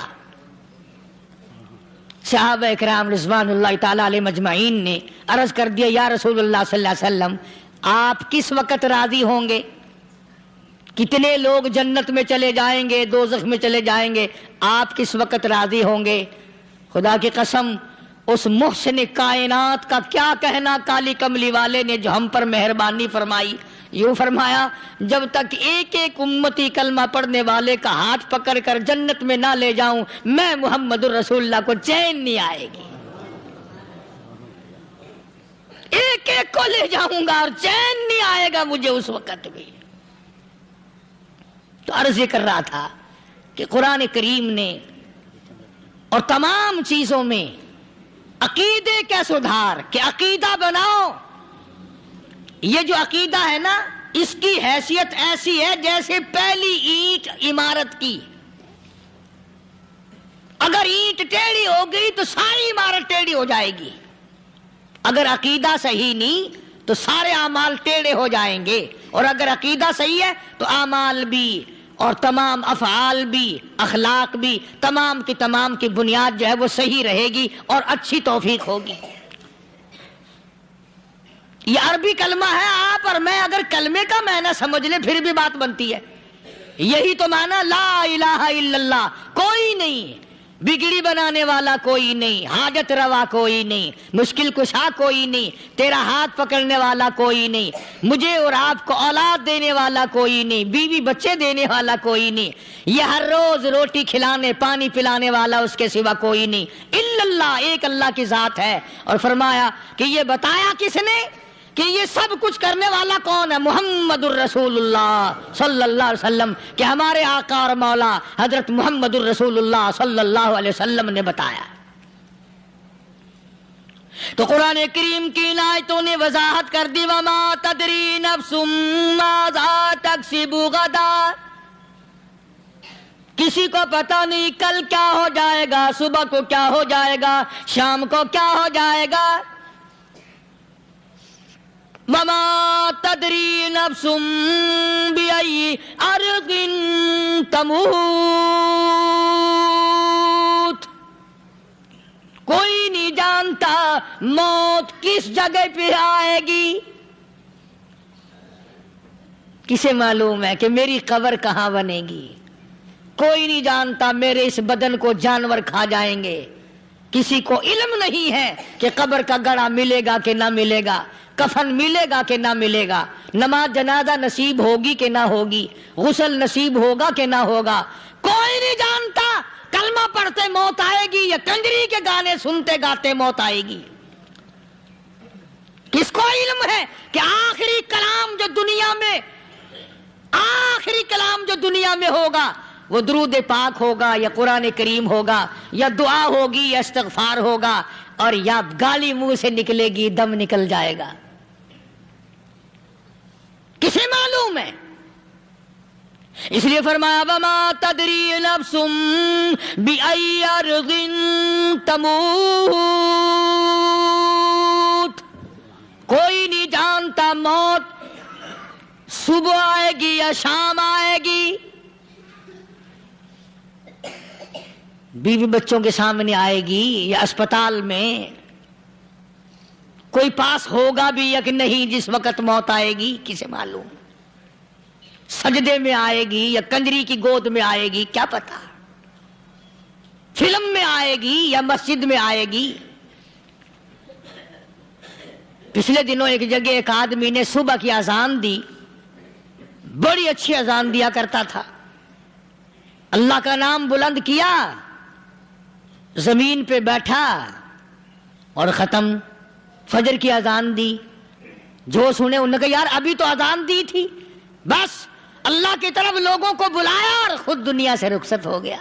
صحابہ اکرام رضوان اللہ تعالی علیہ مجمعین نے عرض کر دیا یا رسول اللہ صلی اللہ علیہ وسلم آپ کس وقت راضی ہوں گے؟ کتنے لوگ جنت میں چلے جائیں گے، دوزخ میں چلے جائیں گے، آپ کس وقت راضی ہوں گے؟ خدا کی قسم اس محسن کائنات کا کیا کہنا کالی کملی والے نے جو ہم پر مہربانی فرمائی۔ یوں فرمایا جب تک ایک ایک امتی کلمہ پڑھنے والے کا ہاتھ پکڑ کر جنت میں نہ لے جاؤں میں محمد الرسول اللہ کو چین نہیں آئے گی، ایک ایک کو لے جاؤں گا اور چین نہیں آئے گا مجھے اس وقت بھی۔ تو عرض یہ کر رہا تھا کہ قرآن کریم نے اور تمام چیزوں میں عقیدے کا سدھار کہ عقیدہ بناؤ، یہ جو عقیدہ ہے نا اس کی حیثیت ایسی ہے جیسے پہلی اینٹ عمارت کی، اگر اینٹ ٹیڑھی ہو گئی تو ساری عمارت ٹیڑھی ہو جائے گی، اگر عقیدہ صحیح نہیں تو سارے اعمال ٹیڑھے ہو جائیں گے، اور اگر عقیدہ صحیح ہے تو اعمال بھی اور تمام افعال بھی اخلاق بھی تمام کی بنیاد جو ہے وہ صحیح رہے گی اور اچھی توفیق ہوگی۔ یہ عربی کلمہ ہے، آپ اور میں اگر کلمے کا معنی سمجھ لیں پھر بھی بات بنتی ہے۔ یہی تو معنی لا الہ الا اللہ، کوئی نہیں بگڑی بنانے والا، کوئی نہیں حاجت روا، کوئی نہیں مشکل کشا، کوئی نہیں تیرا ہاتھ پکڑنے والا، کوئی نہیں مجھے اور آپ کو اولاد دینے والا، کوئی نہیں بیوی بچے دینے والا، کوئی نہیں یہ ہر روز روٹی کھلانے پانی پلانے والا اس کے سوا کوئی نہیں الا اللہ، ایک اللہ کی ذات ہے۔ اور فرمایا کہ یہ بتایا کس نے کہ یہ سب کچھ کرنے والا کون ہے؟ محمد الرسول اللہ صلی اللہ علیہ وسلم، کہ ہمارے آقا اور مولا حضرت محمد الرسول اللہ صلی اللہ علیہ وسلم نے بتایا۔ تو قرآن کریم کی آیتوں نے وضاحت کر دی وما تدری نفس ماذا تکسب غدا، کسی کو پتا نہیں کل کیا ہو جائے گا، صبح کو کیا ہو جائے گا، شام کو کیا ہو جائے گا. وما تدری نفس بأي أرض تموت. کوئی نہیں جانتا موت کس جگہ پہ آئے گی. کسے معلوم ہے کہ میری قبر کہاں بنے گی؟ کوئی نہیں جانتا میرے اس بدن کو جانور کھا جائیں گے. کسی کو علم نہیں ہے کہ قبر کا گڑھا ملے گا کہ نہ ملے گا، کفن ملے گا کہ نہ ملے گا، نماز جنازہ نصیب ہوگی کہ نہ ہوگی، غسل نصیب ہوگا کہ نہ ہوگا. کوئی نہیں جانتا کلمہ پڑھتے موت آئے گی یا کنجری کے گانے سنتے گاتے موت آئے گی. کس کو علم ہے کہ آخری کلام جو دنیا میں ہوگا وہ درود پاک ہوگا یا قرآن کریم ہوگا یا دعا ہوگی یا استغفار ہوگا، اور یا گالی منہ سے نکلے گی، دم نکل جائے گا. کسے معلوم ہے؟ اس لیے فرمایا وما تدری نفس بأي أرض تموت. کوئی نہیں جانتا موت صبح آئے گی یا شام آئے گی. بیوی بچوں کے سامنے آئے گی یا اسپتال میں، کوئی پاس ہوگا بھی یا کہ نہیں جس وقت موت آئے گی کسے معلوم. سجدے میں آئے گی یا کنجری کی گود میں آئے گی کیا پتا. فلم میں آئے گی یا مسجد میں آئے گی. پچھلے دنوں ایک جگہ ایک آدمی نے صبح کی اذان دی، بڑی اچھی اذان دیا کرتا تھا، اللہ کا نام بلند کیا، زمین پہ بیٹھا اور ختم. فجر کی اذان دی. جو سنے انہوں نے کہا یار ابھی تو اذان دی تھی. بس اللہ کی طرف لوگوں کو بلایا اور خود دنیا سے رخصت ہو گیا.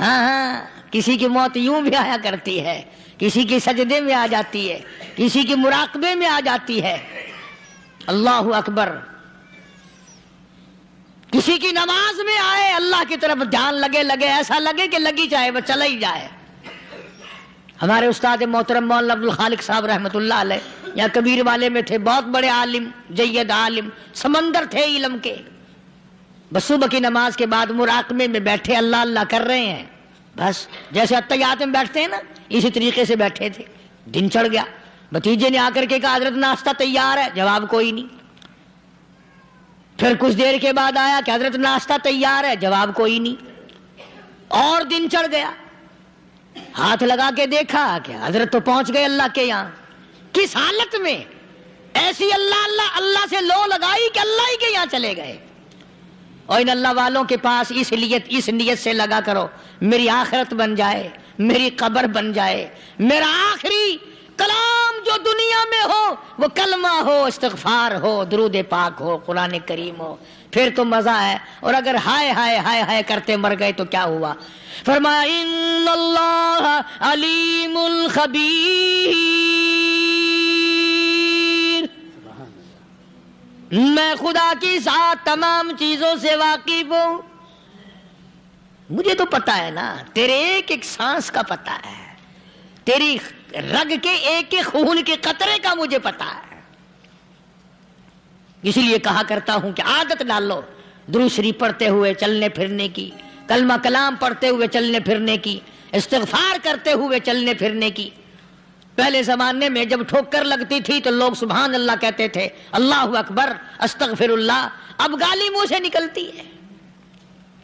ہاں کسی کی موت یوں بھی آیا کرتی ہے، کسی کی سجدے میں آ جاتی ہے، کسی کی مراقبے میں آ جاتی ہے. اللہ اکبر. کسی کی نماز میں آئے، اللہ کی طرف دھیان لگے ایسا لگے کہ لگی جائے وہ چلا ہی جائے. ہمارے استاد محترم مولانا عبد الخالق صاحب رحمۃ اللہ علیہ یا کبیر والے میں تھے، بہت بڑے عالم، جید عالم، سمندر تھے علم کے. بس صبح کی نماز کے بعد مراقبے میں بیٹھے اللہ اللہ کر رہے ہیں. بس جیسے اتحیات میں بیٹھتے ہیں نا اسی طریقے سے بیٹھے تھے. دن چڑھ گیا. بھتیجے نے آ کر کے کہا حضرت ناشتہ تیار ہے، جواب کوئی نہیں. پھر کچھ دیر کے بعد آیا کہ حضرت ناشتہ تیار ہے، جواب کوئی نہیں. اور دن چڑھ گیا. ہاتھ لگا کے دیکھا کہ حضرت تو پہنچ گئے اللہ کے یہاں. کس حالت میں؟ ایسی اللہ اللہ اللہ سے لو لگائی کہ اللہ ہی کے یہاں چلے گئے. اور ان اللہ والوں کے پاس اس نیت سے لگا کرو میری آخرت بن جائے، میری قبر بن جائے، میرا آخری کلام جو دنیا میں ہو وہ کلمہ ہو، استغفار ہو، درود پاک ہو، قرآن کریم ہو، پھر تو مزہ ہے. اور اگر ہائے ہائے ہائے ہائے کرتے مر گئے تو کیا ہوا؟ فرمایا ان اللہ علیم خبیر. میں خدا کی ذات تمام چیزوں سے واقف ہوں. مجھے تو پتا ہے نا، تیرے ایک ایک سانس کا پتا ہے، تیری رگ کے ایک ایک خون کے قطرے کا مجھے پتا ہے. اسی لیے کہا کرتا ہوں کہ عادت ڈال لو درود شریف پڑھتے ہوئے چلنے پھرنے کی، کلمہ کلام پڑھتے ہوئے چلنے پھرنے کی، استغفار کرتے ہوئے چلنے پھرنے کی. پہلے زمانے میں جب ٹھوکر لگتی تھی تو لوگ سبحان اللہ کہتے تھے، اللہ اکبر، استغفر اللہ. اب گالی منہ سے نکلتی ہے،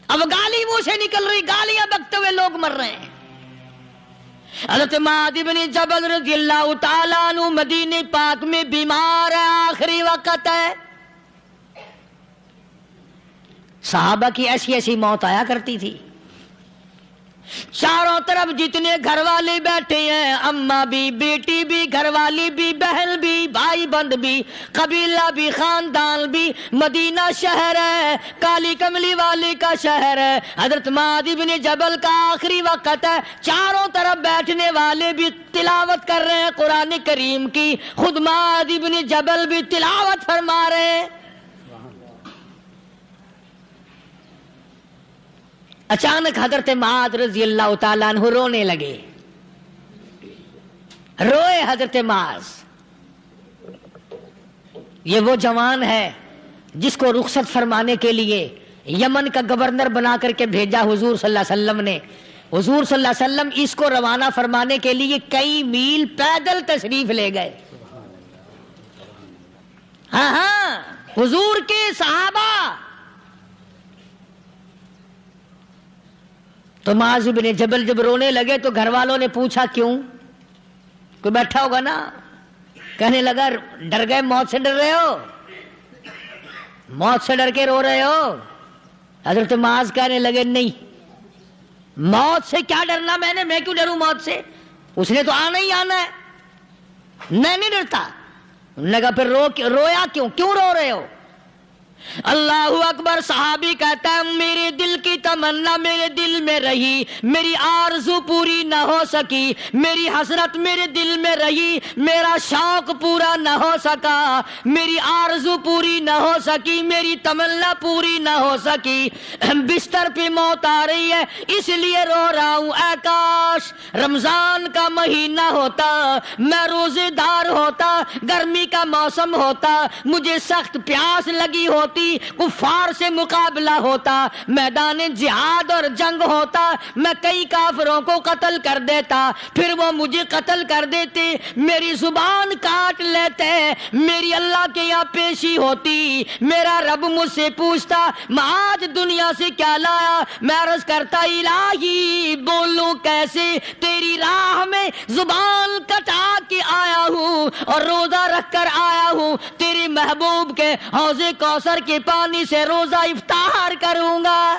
اب گالی منہ سے نکل رہی، گالیاں بکتے ہوئے لوگ مر رہے ہیں. حضرت معاذ بن جبل رضی اللہ تعالیٰ عنہ مدینہ پاک میں بیمار ہے، آخری وقت ہے. صحابہ کی ایسی ایسی موت آیا کرتی تھی. چاروں طرف جتنے گھر والے بیٹھے ہیں، اماں بھی، بیٹی بھی، گھر والی بھی، بہن بھی، بھائی بند بھی، قبیلہ بھی، خاندان بھی. مدینہ شہر ہے، کالی کملی والے کا شہر ہے. حضرت معاذ بن جبل کا آخری وقت ہے. چاروں طرف بیٹھنے والے بھی تلاوت کر رہے ہیں قرآن کریم کی، خود معاذ بن جبل بھی تلاوت فرما رہے ہیں. اچانک حضرت معاذ رضی اللہ تعالیٰ عنہ رونے لگے. روئے حضرت معاذ. یہ وہ جوان ہے جس کو رخصت فرمانے کے لیے یمن کا گورنر بنا کر کے بھیجا حضور صلی اللہ علیہ وسلم نے. حضور صلی اللہ علیہ وسلم اس کو روانہ فرمانے کے لیے کئی میل پیدل تشریف لے گئے. ہاں حضور کے صحابہ. تو معاذ بن جبل جب رونے لگے تو گھر والوں نے پوچھا کیوں؟ کوئی بیٹھا ہوگا نا. کہنے لگا ڈر گئے؟ موت سے ڈر رہے ہو؟ موت سے ڈر کے رو رہے ہو؟ حضرت معاذ کہنے لگے نہیں، موت سے کیا ڈرنا، میں کیوں ڈروں موت سے؟ اس نے تو آنا ہی آنا ہے، میں نہیں ڈرتا. لگا پھر رویا کیوں رو رہے ہو؟ اللہ اکبر. صحابی کہتا ہے میرے دل کی تمنا میرے دل میں رہی، میری آرزو پوری نہ ہو سکی، میری حسرت میرے دل میں رہی، میرا شوق پورا نہ ہو سکا، میری آرزو پوری نہ ہو سکی، میری تمنا پوری نہ ہو سکی. بستر پہ موت آ رہی ہے اس لیے رو رہا ہوں. اے کاش رمضان کا مہینہ ہوتا، میں روزے دار ہوتا، گرمی کا موسم ہوتا، مجھے سخت پیاس لگی ہوتی، کفار سے مقابلہ ہوتا، میدان جہاد اور جنگ ہوتا، میں کئی کافروں کو قتل کر دیتا، پھر وہ مجھے قتل کر دیتے، میری زبان کاٹ لیتے، میری اللہ کے یہاں پیشی ہوتی، میرا رب مجھ سے پوچھتا معاذ دنیا سے کیا لایا؟ میں عرض کرتا الہی بولوں کیسے، تیری راہ میں زبان کٹا کے آیا ہوں اور روزہ رکھ کر آیا ہوں، تیرے محبوب کے حوض کوثر کے پانی سے روزہ افطار کروں گا.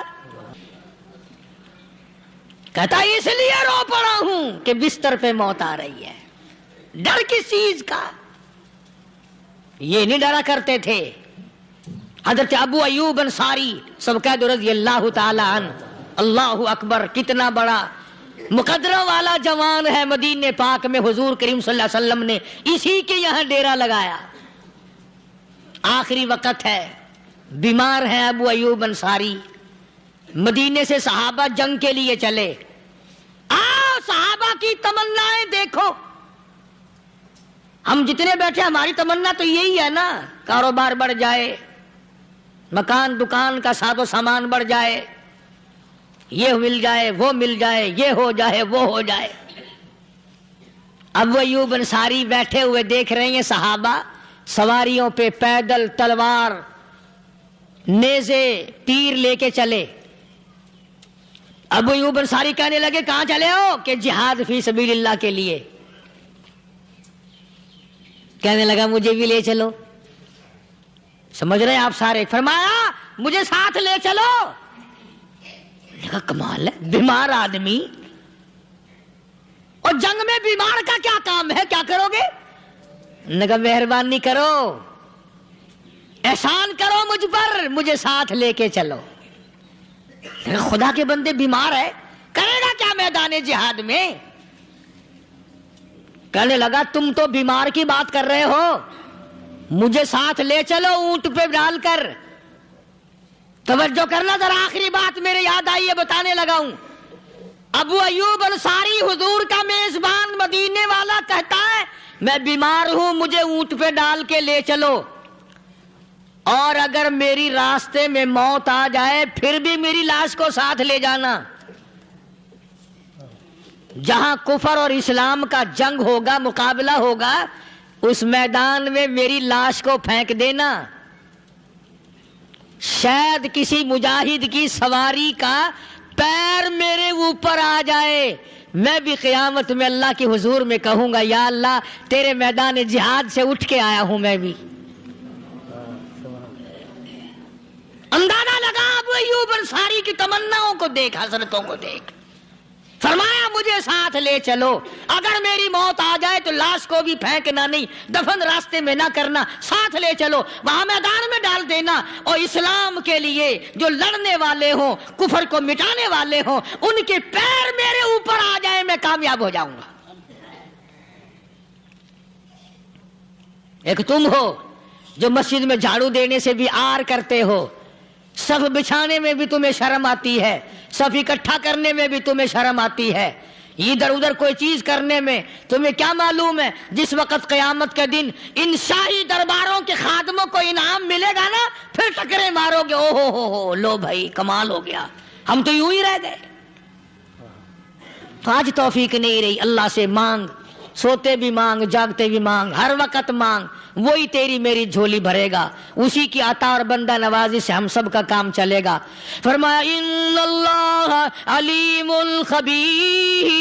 کہتا اس لیے رو پڑا ہوں کہ بستر پہ موت آ رہی ہے. ڈر کس چیز کا؟ یہ نہیں ڈرا کرتے تھے. حضرت ابو ایوب انصاری سب کہہ دو رضی اللہ تعالی عنہ. اللہ اکبر. کتنا بڑا مقدرہ والا جوان ہے. مدینے پاک میں حضور کریم صلی اللہ علیہ وسلم نے اسی کے یہاں ڈیرا لگایا. آخری وقت ہے، بیمار ہیں ابو ایوب انصاری. مدینے سے صحابہ جنگ کے لیے چلے. صحابہ کی تمنائیں دیکھو. ہم جتنے بیٹھے ہماری تمنا تو یہی ہے نا، کاروبار بڑھ جائے، مکان دکان کا ساز و سامان بڑھ جائے، یہ مل جائے وہ مل جائے، یہ ہو جائے وہ ہو جائے. ابو ایوب انصاری بیٹھے ہوئے دیکھ رہے ہیں صحابہ سواریوں پہ پیدل تلوار نیزے تیر لے کے چلے. ابو ایوب انصاری کہنے لگے کہاں چلے ہو؟ کہ جہاد فی سبیل اللہ کے لیے. کہنے لگا مجھے بھی لے چلو. سمجھ رہے ہیں آپ سارے؟ فرمایا مجھے ساتھ لے چلو. کہا کمال ہے، بیمار آدمی اور جنگ میں بیمار کا کیا کام ہے، کیا کرو گے؟ نے کہا مہربانی کرو، احسان کرو مجھ پر، مجھے ساتھ لے کے چلو. خدا کے بندے بیمار ہے، کرے گا کیا میدان جہاد میں؟ کہنے لگا تم تو بیمار کی بات کر رہے ہو، مجھے ساتھ لے چلو اونٹ پہ ڈال کر. توجہ کرنا ذرا، آخری بات میرے یاد آئی ہے بتانے لگا ہوں. ابو ایوب انصاری حضور کا میزبان مدینے والا کہتا ہے میں بیمار ہوں، مجھے اونٹ پہ ڈال کے لے چلو، اور اگر میری راستے میں موت آ جائے پھر بھی میری لاش کو ساتھ لے جانا. جہاں کفر اور اسلام کا جنگ ہوگا، مقابلہ ہوگا، اس میدان میں میری لاش کو پھینک دینا. شاید کسی مجاہد کی سواری کا پیر میرے اوپر آ جائے، میں بھی قیامت میں اللہ کے حضور میں کہوں گا یا اللہ تیرے میدان جہاد سے اٹھ کے آیا ہوں میں بھی. اندازہ لگا ابو ایوب انصاری کی تمناؤں کو دیکھ، حسرتوں کو دیکھ. فرمایا مجھے ساتھ لے چلو، اگر میری موت آ جائے تو لاش کو بھی پھینکنا نہیں، دفن راستے میں نہ کرنا، ساتھ لے چلو، وہاں میدان میں ڈال دینا، اور اسلام کے لیے جو لڑنے والے ہوں، کفر کو مٹانے والے ہوں، ان کے پیر میرے اوپر آ جائے میں کامیاب ہو جاؤں گا. ایک تم ہو جو مسجد میں جھاڑو دینے سے بھی آر کرتے ہو، صف بچھانے میں بھی تمہیں شرم آتی ہے، صف اکٹھا کرنے میں بھی تمہیں شرم آتی ہے، ادھر ادھر کوئی چیز کرنے میں تمہیں کیا معلوم ہے جس وقت قیامت کے دن ان شاہی درباروں کے خادموں کو انعام ملے گا نا، پھر ٹکرے مارو گے، او ہو لو بھائی کمال ہو گیا، ہم تو یوں ہی رہ گئے۔ تو آج توفیق نہیں رہی، اللہ سے مانگ، سوتے بھی مانگ، جاگتے بھی مانگ، ہر وقت مانگ، وہی تیری میری جھولی بھرے گا، اسی کی عطا اور بندہ نوازی سے ہم سب کا کام چلے گا۔ فرمایا ان اللہ علیم خبیر،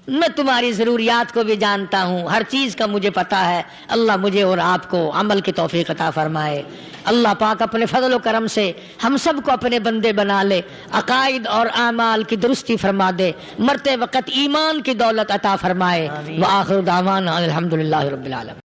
میں تمہاری ضروریات کو بھی جانتا ہوں، ہر چیز کا مجھے پتا ہے۔ اللہ مجھے اور آپ کو عمل کی توفیق عطا فرمائے۔ اللہ پاک اپنے فضل و کرم سے ہم سب کو اپنے بندے بنا لے، عقائد اور اعمال کی درستی فرما دے، مرتے وقت ایمان کی دولت عطا فرمائے۔ وآخر دعوانا الحمدللہ رب العالمین۔